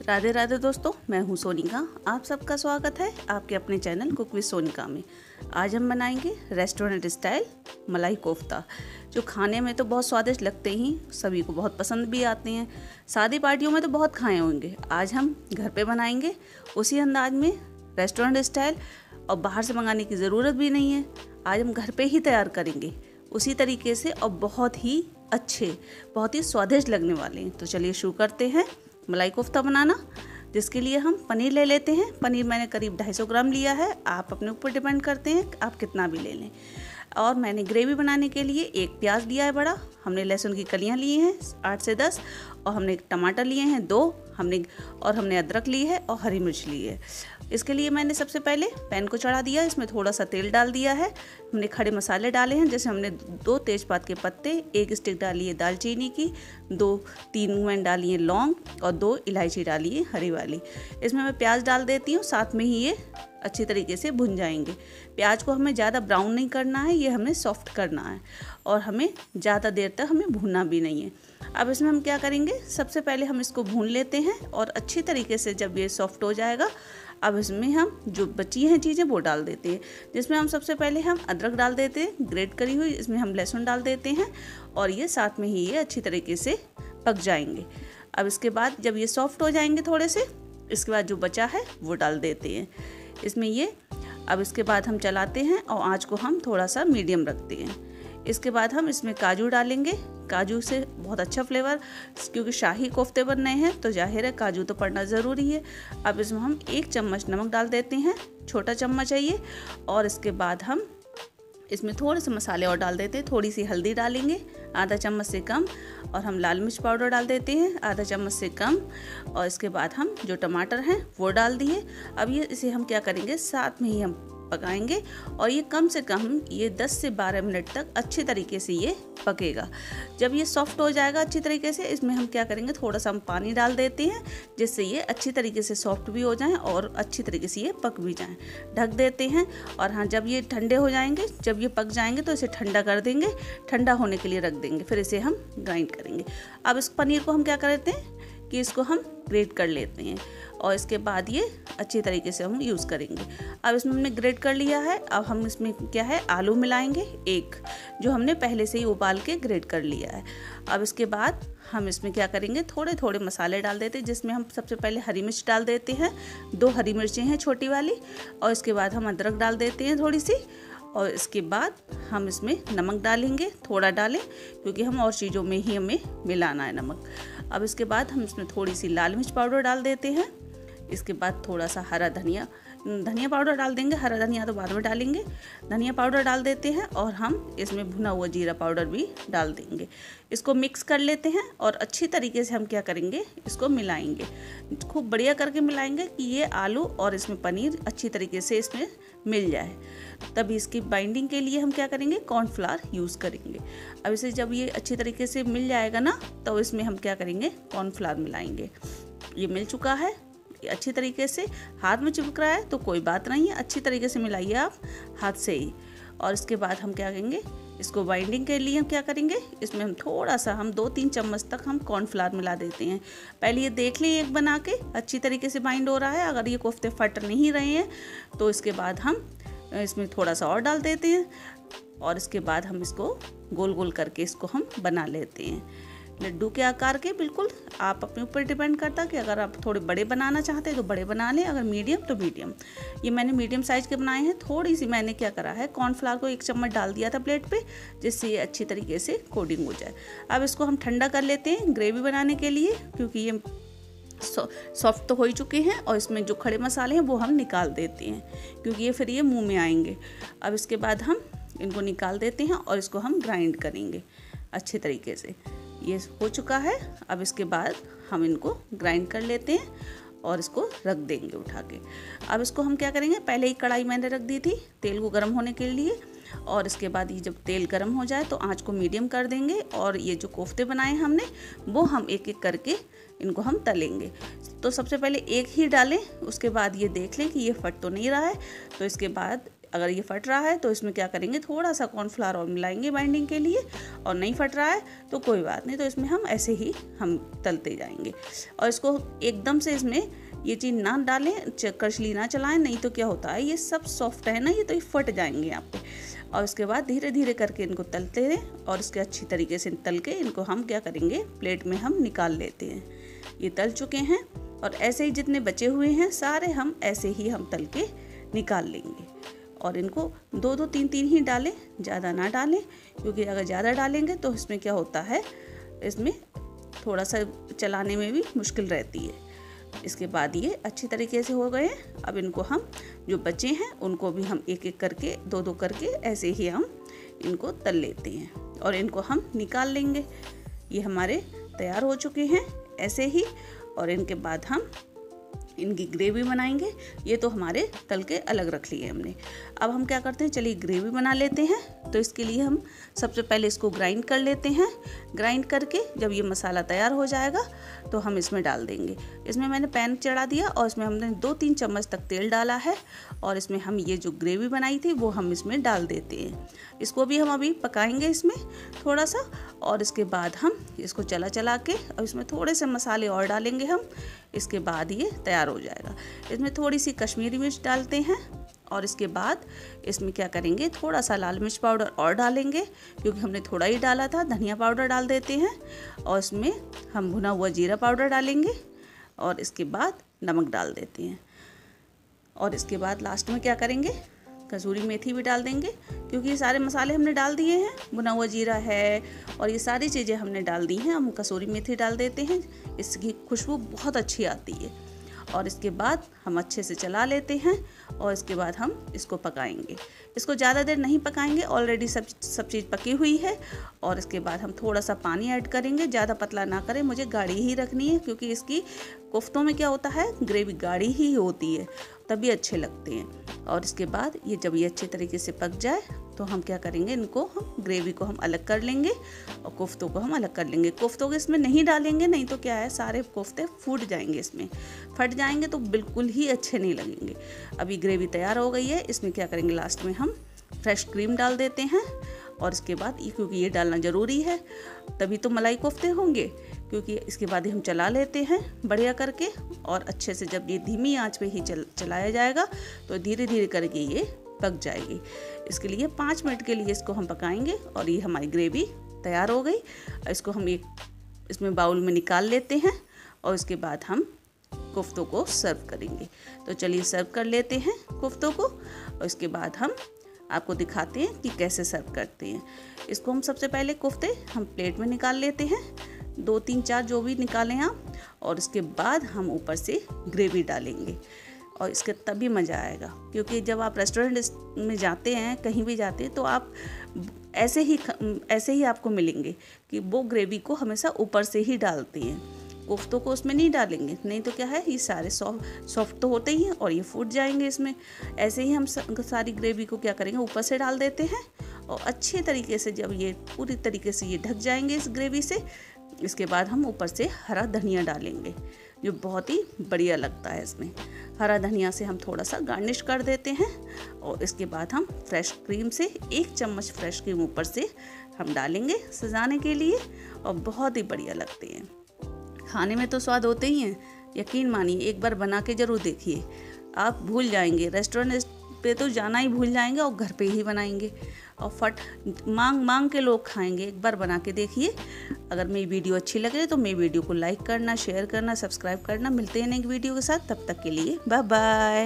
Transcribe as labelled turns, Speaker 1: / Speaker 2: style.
Speaker 1: राधे राधे दोस्तों, मैं हूँ सोनिका। आप सबका स्वागत है आपके अपने चैनल कुक विद सोनिका में। आज हम बनाएंगे रेस्टोरेंट स्टाइल मलाई कोफ्ता, जो खाने में तो बहुत स्वादिष्ट लगते ही सभी को बहुत पसंद भी आते हैं। शादी पार्टियों में तो बहुत खाए होंगे। आज हम घर पे बनाएंगे उसी अंदाज में रेस्टोरेंट स्टाइल, और बाहर से मंगाने की ज़रूरत भी नहीं है। आज हम घर पे ही तैयार करेंगे उसी तरीके से, और बहुत ही अच्छे, बहुत ही स्वादिष्ट लगने वाले हैं। तो चलिए शुरू करते हैं मलाई कोफ्ता बनाना। जिसके लिए हम पनीर ले लेते हैं। पनीर मैंने करीब 250 ग्राम लिया है। आप अपने ऊपर डिपेंड करते हैं आप कितना भी ले लें। और मैंने ग्रेवी बनाने के लिए एक प्याज लिया है बड़ा। हमने लहसुन की कलियां ली हैं 8 से 10, और हमने टमाटर लिए हैं 2, हमने अदरक ली है और हरी मिर्च ली है। इसके लिए मैंने सबसे पहले पैन को चढ़ा दिया, इसमें थोड़ा सा तेल डाल दिया है। हमने खड़े मसाले डाले हैं, जैसे हमने 2 तेज़पात के पत्ते, 1 स्टिक डाली है दालचीनी की, 2-3 डाली है लौंग, और 2 इलायची डाली है हरी वाली। इसमें मैं प्याज डाल देती हूँ, साथ में ही ये अच्छी तरीके से भुन जाएंगे। प्याज को हमें ज़्यादा ब्राउन नहीं करना है, ये हमें सॉफ्ट करना है, और हमें ज़्यादा देर तक हमें भूनना भी नहीं है। अब इसमें हम क्या करेंगे, सबसे पहले हम इसको भून लेते हैं, और अच्छी तरीके से जब ये सॉफ्ट हो जाएगा, अब इसमें हम जो बची हैं चीज़ें वो डाल देते हैं। जिसमें हम सबसे पहले हम अदरक डाल देते हैं ग्रेट करी हुई, इसमें हम लहसुन डाल देते हैं, और ये साथ में ही ये अच्छी तरीके से पक जाएंगे। अब इसके बाद जब ये सॉफ्ट हो जाएंगे थोड़े से, इसके बाद जो बचा है वो डाल देते हैं इसमें ये। अब इसके बाद हम चलाते हैं, और आँच को हम थोड़ा सा मीडियम रखते हैं। इसके बाद हम इसमें काजू डालेंगे। काजू से बहुत अच्छा फ्लेवर, क्योंकि शाही कोफ्ते बन रहे हैं तो जाहिर है काजू तो पड़ना ज़रूरी है। अब इसमें हम 1 चम्मच नमक डाल देते हैं, छोटा चम्मच है ये। और इसके बाद हम इसमें थोड़े से मसाले और डाल देते हैं। थोड़ी सी हल्दी डालेंगे, आधा चम्मच से कम, और हम लाल मिर्च पाउडर डाल देते हैं आधा चम्मच से कम। और इसके बाद हम जो टमाटर हैं वो डाल दिए। अब इसे हम क्या करेंगे, साथ में ही हम पकाएंगे, और ये कम से कम ये 10 से 12 मिनट तक अच्छी तरीके से ये पकेगा। जब ये सॉफ्ट हो जाएगा अच्छी तरीके से, इसमें हम क्या करेंगे, थोड़ा सा हम पानी डाल देते हैं, जिससे ये अच्छी तरीके से सॉफ्ट भी हो जाएं और अच्छी तरीके से ये पक भी जाएं। ढक देते हैं, और हाँ, जब ये ठंडे हो जाएंगे, जब ये पक जाएंगे तो इसे ठंडा कर देंगे, ठंडा होने के लिए रख देंगे, फिर इसे हम ग्राइंड करेंगे। अब इस पनीर को हम क्या करते हैं कि इसको हम ग्रेट कर लेते हैं, और इसके बाद ये अच्छी तरीके से हम यूज़ करेंगे। अब इसमें हमने ग्रेट कर लिया है। अब हम इसमें क्या है, आलू मिलाएंगे एक, जो हमने पहले से ही उबाल के ग्रेट कर लिया है। अब इसके बाद हम इसमें क्या करेंगे, थोड़े थोड़े मसाले डाल देते हैं, जिसमें हम सबसे पहले हरी मिर्च डाल देते हैं, 2 हरी मिर्चें हैं छोटी वाली, और इसके बाद हम अदरक डाल देते हैं थोड़ी सी, और इसके बाद हम इसमें नमक डालेंगे, थोड़ा डालें क्योंकि हम और चीज़ों में ही हमें मिलाना है नमक। अब इसके बाद हम इसमें थोड़ी सी लाल मिर्च पाउडर डाल देते हैं। इसके बाद थोड़ा सा हरा धनिया पाउडर डाल देंगे, हरा धनिया तो बाद में डालेंगे। धनिया पाउडर डाल देते हैं, और हम इसमें भुना हुआ जीरा पाउडर भी डाल देंगे। इसको मिक्स कर लेते हैं, और अच्छी तरीके से हम क्या करेंगे, इसको मिलाएंगे, खूब बढ़िया करके मिलाएंगे कि ये आलू और इसमें पनीर अच्छी तरीके से इसमें मिल जाए। तभी इसकी बाइंडिंग के लिए हम क्या करेंगे, कॉर्नफ्लावर यूज़ करेंगे। अब इसे जब ये अच्छी तरीके से मिल जाएगा ना, तो इसमें हम क्या करेंगे, कॉर्नफ्लावर मिलाएंगे। ये मिल चुका है अच्छी तरीके से, हाथ में चिपक रहा है तो कोई बात नहीं है, अच्छी तरीके से मिलाइए आप हाथ से ही। और इसके बाद हम क्या करेंगे, इसको बाइंडिंग के लिए हम क्या करेंगे, इसमें हम थोड़ा सा, हम 2-3 चम्मच तक हम कॉर्नफ्लावर मिला देते हैं। पहले ये देख लें एक बना के अच्छी तरीके से बाइंड हो रहा है। अगर ये कोफ्ते फट नहीं रहे हैं तो इसके बाद हम इसमें थोड़ा सा और डाल देते हैं, और इसके बाद हम इसको गोल गोल करके इसको हम बना लेते हैं लड्डू के आकार के। बिल्कुल आप अपने ऊपर डिपेंड करता कि अगर आप थोड़े बड़े बनाना चाहते हैं तो बड़े बना लें, अगर मीडियम तो मीडियम। ये मैंने मीडियम साइज़ के बनाए हैं। थोड़ी सी मैंने क्या करा है, कॉर्नफ्लावर को 1 चम्मच डाल दिया था प्लेट पे, जिससे ये अच्छी तरीके से कोटिंग हो जाए। अब इसको हम ठंडा कर लेते हैं ग्रेवी बनाने के लिए, क्योंकि ये सॉफ्ट तो हो ही चुके हैं, और इसमें जो खड़े मसाले हैं वो हम निकाल देते हैं, क्योंकि ये फिर ये मुँह में आएंगे। अब इसके बाद हम इनको निकाल देते हैं, और इसको हम ग्राइंड करेंगे अच्छे तरीके से। ये हो चुका है। अब इसके बाद हम इनको ग्राइंड कर लेते हैं, और इसको रख देंगे उठा के। अब इसको हम क्या करेंगे, पहले ही कढ़ाई मैंने रख दी थी तेल को गर्म होने के लिए, और इसके बाद ये जब तेल गर्म हो जाए तो आंच को मीडियम कर देंगे, और ये जो कोफ्ते बनाए हमने वो हम एक एक करके इनको हम तलेंगे। तो सबसे पहले एक ही डालें, उसके बाद ये देख लें कि ये फट तो नहीं रहा है, तो इसके बाद अगर ये फट रहा है तो इसमें क्या करेंगे, थोड़ा सा कॉर्नफ्लावर और मिलाएंगे बाइंडिंग के लिए, और नहीं फट रहा है तो कोई बात नहीं, तो इसमें हम ऐसे ही हम तलते जाएंगे। और इसको एकदम से इसमें ये चीज़ ना डालें, कड़छली ना चलाएं, नहीं तो क्या होता है ये सब सॉफ्ट है ना, ये तो ये फट जाएंगे यहाँ पे। और उसके बाद धीरे धीरे करके इनको तलते हैं, और इसके अच्छी तरीके से तल के इनको हम क्या करेंगे, प्लेट में हम निकाल लेते हैं। ये तल चुके हैं, और ऐसे ही जितने बचे हुए हैं सारे हम ऐसे ही हम तल के निकाल लेंगे। और इनको 2-2 3-3 ही डालें, ज़्यादा ना डालें, क्योंकि अगर ज़्यादा डालेंगे तो इसमें क्या होता है, इसमें थोड़ा सा चलाने में भी मुश्किल रहती है। इसके बाद ये अच्छी तरीके से हो गए। अब इनको हम जो बचे हैं उनको भी हम एक एक करके 2-2 करके ऐसे ही हम इनको तल लेते हैं, और इनको हम निकाल लेंगे। ये हमारे तैयार हो चुके हैं ऐसे ही। और इनके बाद हम इनकी ग्रेवी बनाएंगे। ये तो हमारे तल के अलग रख लिए हमने। अब हम क्या करते हैं, चलिए ग्रेवी बना लेते हैं। तो इसके लिए हम सबसे पहले इसको ग्राइंड कर लेते हैं। ग्राइंड करके जब ये मसाला तैयार हो जाएगा तो हम इसमें डाल देंगे। इसमें मैंने पैन चढ़ा दिया, और इसमें हमने 2-3 चम्मच तक तेल डाला है, और इसमें हम ये जो ग्रेवी बनाई थी वो हम इसमें डाल देते हैं। इसको भी हम अभी पकाएंगे इसमें थोड़ा सा, और इसके बाद हम इसको चला चला के, और इसमें थोड़े से मसाले और डालेंगे हम। इसके बाद ये तैयार हो जाएगा। इसमें थोड़ी सी कश्मीरी मिर्च डालते हैं, और इसके बाद इसमें क्या करेंगे, थोड़ा सा लाल मिर्च पाउडर और डालेंगे, क्योंकि हमने थोड़ा ही डाला था। धनिया पाउडर डाल देते हैं, और इसमें हम भुना हुआ जीरा पाउडर डालेंगे, और इसके बाद नमक डाल देते हैं। और इसके बाद लास्ट में क्या करेंगे, कसूरी मेथी भी डाल देंगे, क्योंकि ये सारे मसाले हमने डाल दिए हैं। भुना हुआ जीरा है और ये सारी चीज़ें हमने डाल दी हैं। हम कसूरी मेथी डाल देते हैं, इसकी खुशबू बहुत अच्छी आती है। और इसके बाद हम अच्छे से चला लेते हैं, और इसके बाद हम इसको पकाएंगे। इसको ज़्यादा देर नहीं पकाएंगे, ऑलरेडी सब चीज़ पकी हुई है। और इसके बाद हम थोड़ा सा पानी ऐड करेंगे, ज़्यादा पतला ना करें, मुझे गाढ़ी ही रखनी है, क्योंकि इसकी कोफ्तों में क्या होता है, ग्रेवी गाढ़ी ही होती है, तभी अच्छे लगते हैं। और इसके बाद ये जब ये अच्छे तरीके से पक जाए तो हम क्या करेंगे, इनको हम ग्रेवी को हम अलग कर लेंगे, और कोफ्तों को हम अलग कर लेंगे। कोफ्तों को इसमें नहीं डालेंगे, नहीं तो क्या है, सारे कोफ्ते फूट जाएंगे, इसमें फट जाएंगे तो बिल्कुल ही अच्छे नहीं लगेंगे। अभी ग्रेवी तैयार हो गई है। इसमें क्या करेंगे, लास्ट में हम फ्रेश क्रीम डाल देते हैं, और इसके बाद क्योंकि ये डालना ज़रूरी है, तभी तो मलाई कोफ्ते होंगे। क्योंकि इसके बाद हम चला लेते हैं बढ़िया करके, और अच्छे से जब ये धीमी आंच पे ही चलाया जाएगा तो धीरे धीरे करके ये पक जाएगी। इसके लिए 5 मिनट के लिए इसको हम पकाएंगे, और ये हमारी ग्रेवी तैयार हो गई। इसको हम एक इसमें बाउल में निकाल लेते हैं, और इसके बाद हम कोफ्तों को सर्व करेंगे। तो चलिए सर्व कर लेते हैं कोफ्तों को, और इसके बाद हम आपको दिखाते हैं कि कैसे सर्व करते हैं। इसको हम सबसे पहले कोफ्ते हम प्लेट में निकाल लेते हैं, 2-3-4 जो भी निकालें आप, और इसके बाद हम ऊपर से ग्रेवी डालेंगे, और इसके तभी मज़ा आएगा। क्योंकि जब आप रेस्टोरेंट में जाते हैं, कहीं भी जाते हैं, तो आप ऐसे ही आपको मिलेंगे कि वो ग्रेवी को हमेशा ऊपर से ही डालते हैं, कोफ्तों को उसमें नहीं डालेंगे, नहीं तो क्या है, ये सारे सॉफ्ट तो होते ही हैं और ये फूट जाएंगे इसमें। ऐसे ही हम सारी ग्रेवी को क्या करेंगे, ऊपर से डाल देते हैं, और अच्छे तरीके से जब ये पूरी तरीके से ये ढक जाएंगे इस ग्रेवी से, इसके बाद हम ऊपर से हरा धनिया डालेंगे, जो बहुत ही बढ़िया लगता है। इसमें हरा धनिया से हम थोड़ा सा गार्निश कर देते हैं, और इसके बाद हम फ्रेश क्रीम से 1 चम्मच फ्रेश क्रीम ऊपर से हम डालेंगे सजाने के लिए, और बहुत ही बढ़िया लगते हैं। खाने में तो स्वाद होते ही हैं, यकीन मानिए, एक बार बना के ज़रूर देखिए, आप भूल जाएंगे, रेस्टोरेंट पे तो जाना ही भूल जाएंगे, और घर पे ही बनाएंगे, और मांग के लोग खाएंगे। एक बार बना के देखिए। अगर मेरी वीडियो अच्छी लगे तो मेरी वीडियो को लाइक करना, शेयर करना, सब्सक्राइब करना। मिलते हैं नेक्स्ट वीडियो के साथ, तब तक के लिए बाय बाय।